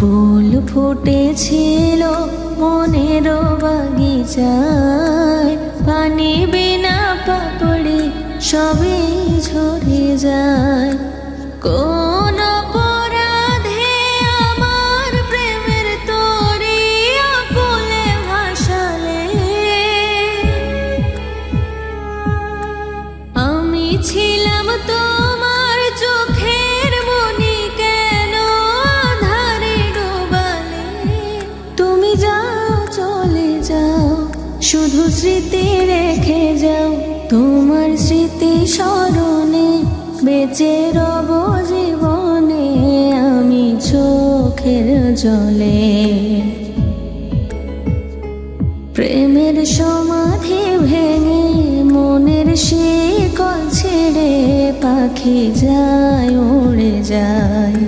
ফুল ফুটেছিল মনের বাগিচায়, পানি বিনা পাপড়ি সবই ঝরে যায়। কোন অপরাধে আমার প্রেমের তরি আকুলে ভাসালে, আমি ছিলাম তোমার চোখের মনি, কেন আধারে ডোবালে? তুমি যাও চলে যাও, শুধু স্মৃতি রেখে যাও, তোমার স্মৃতি স্মরণে বেঁচে রব জীবনে আমি চোখের জলে। প্রেমের সমাধি ভেঙে মনের শিকল ছেড়ে পাখি যায় উড়ে যায়।